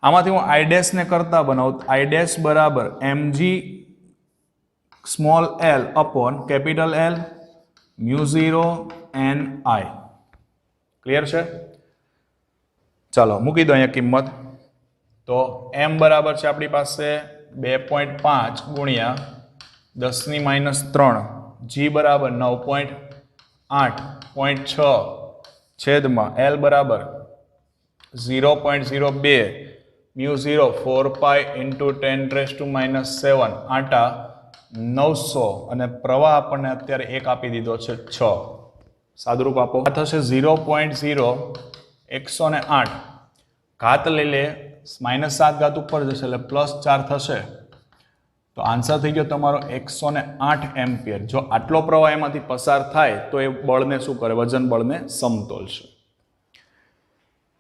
આમાંથી હું I ડેશ ને કરતા બનાવું. I ડેશ બરાબર mg small l upon capital L μ0 NI. Clear છે? ચાલો મૂકી દો અહીંયા કિંમત. તો m બરાબર છે આપણી પાસે 2.5 ગુણ્યા 10 ની -3, g બરાબર 9.8.6 છેદમાં L બરાબર 0.02 મ્યુ 0 4 પાઈ ઇન્ટુ 10⁻⁻7 આટા 900 અને પ્રવાહ આપણને અત્યારે એક આપી દીધો છે 6. સાદુરૂપ આપો. આ થશે 0.0108 ઘાત લઈ લે -7 ઘાત ઉપર જશે એટલે +4 થશે. તો આન્સર થઈ ગયો તમારો 108 એમ્પિયર. જો આટલો પ્રવાહ એમાંથી પસાર થાય તો એ બળને શું કરે? વજન બળને સમતોલશે.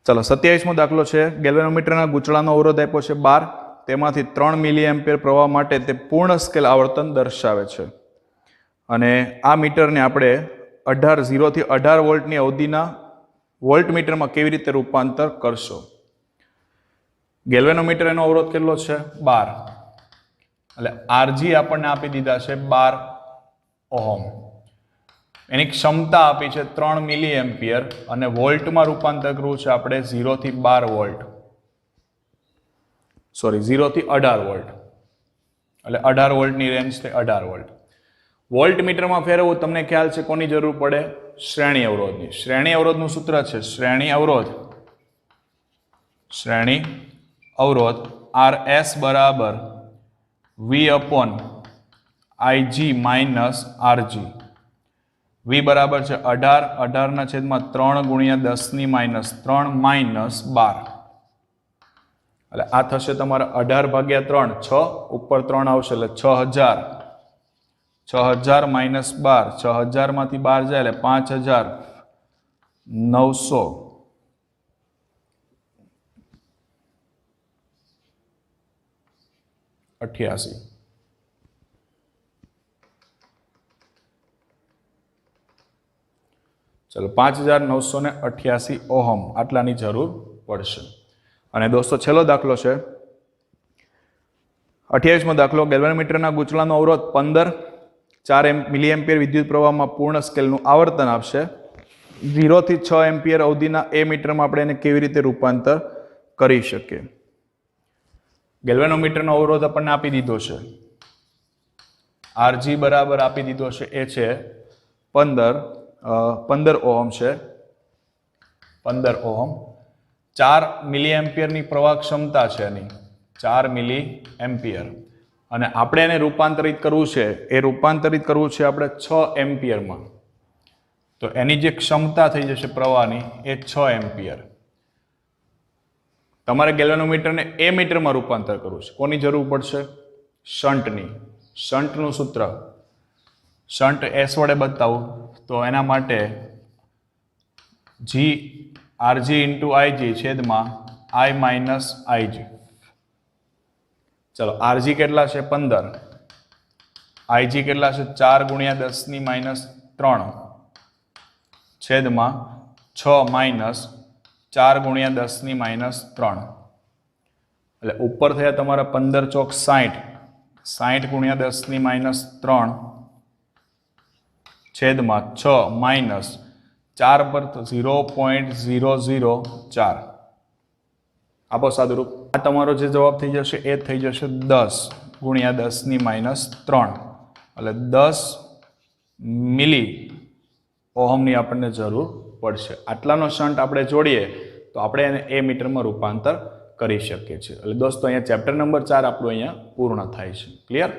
ચલો 27મો દાખલો છે. ગેલ્વેનોમીટરના ગૂંચળાનો અવરોધ આપ્યો છે 12. તેમાંથી 3 મિલી એમ્પિયર પ્રવાહ માટે તે પૂર્ણ સ્કેલ આવર્તન દર્શાવે છે. અને આ મીટરને આપણે 0 થી 18 વોલ્ટની અવધિના વોલ્ટમીટરમાં કેવી રીતે રૂપાંતર કરશો? ગેલ્વેનોમીટર એનો અવરોધ કેટલો છે? 12. એટલે આરજી આપણને આપી દીધા છે 12 ઓહમ. એની ક્ષમતા આપી છે 3 મિલી એમ્પિયર અને વોલ્ટમાં રૂપાંતર કરવું છે આપણે 0 થી 12 વોલ્ટ. 0 થી 18 વોલ્ટ. એટલે 18 વોલ્ટની રેન્જ છે 18 વોલ્ટ. વોલ્ટ મીટરમાં ફેરવવું તમને ખ્યાલ છે કોની જરૂર પડે? શ્રેણી અવરોધની. શ્રેણી અવરોધનું સૂત્ર છે શ્રેણી અવરોધ RS બરાબર V/IG માઇનસ RG. V બરાબર છે 18/3 ગુણ્યા 10⁻³ માઇનસ 12. એટલે આ થશે તમારા 18/3 6 ઉપર 3 આવશે એટલે 6000. 6000 માઇનસ 12 6000 માંથી 12 જાય એટલે 5988. ચલો 5988 ઓહમ આટલાની જરૂર પડશે. અને દોસ્તો છેલ્લો દાખલો છે 28મો દાખલો. ગેલ્વેનોમીટરના ગૂંચળાનો અવરોધ 15 4 મિલી એમ્પિયર વિદ્યુત પ્રવાહમાં પૂર્ણ સ્કેલનું આવર્તન આપશે. 0 થી 6 એમ્પિયર અવધિના એ મીટરમાં આપણે એને કેવી રીતે રૂપાંતર કરી શકીએ? ગેલ્વેનોમીટરનો અવરોધ આપણને આપી દીધો છે આરજી બરાબર આપી દીધો છે એ છે 15 ઓહમ છે 15 ઓહમ. 4 મિલી એમ્પિયરની પ્રવાહ ક્ષમતા છે એની 4 મિલી એમ્પિયર અને આપણે એને રૂપાંતરિત કરવું છે આપણે 6 એમ્પિયરમાં. તો એની જે ક્ષમતા થઈ જશે પ્રવાહની એ 6 એમ્પિયર. તમારે ગેલ્વેનોમીટરને એ મીટરમાં રૂપાંતર કરવું છે. કોની જરૂર પડશે? શન્ટની. શન્ટનું સૂત્ર શન્ટ એસ વડે બતાવું તો એના માટે RG ઇન્ટુ IG છેદમાં I માઇનસ IG. ચલો RG કેટલા છે? 15. IG કેટલા છે? 4 ગુણ્યા 10⁻³ છેદમાં 6 માઇનસ 4 ગુણ્યા 10⁻³ એટલે ઉપર થયા તમારા 15 ચોક 60 60 ગુણ્યા 10⁻³ છેદમાં 6 માઇનસ 4 પર 0.004 આપો સાદુરૂપ. આ તમારો જે જવાબ થઈ જશે એ થઈ જશે 10 ગુણ્યા 10⁻³ એટલે 10 મિલી ઓહમની આપણને જરૂર પડશે. આટલાનો શન્ટ આપણે જોડીએ તો આપણે એને એ મીટરમાં રૂપાંતર કરી શકીએ છીએ. એટલે દોસ્તો અહીંયા ચેપ્ટર નંબર 4 આપણું અહીંયા પૂર્ણ થાય છે. ક્લિયર?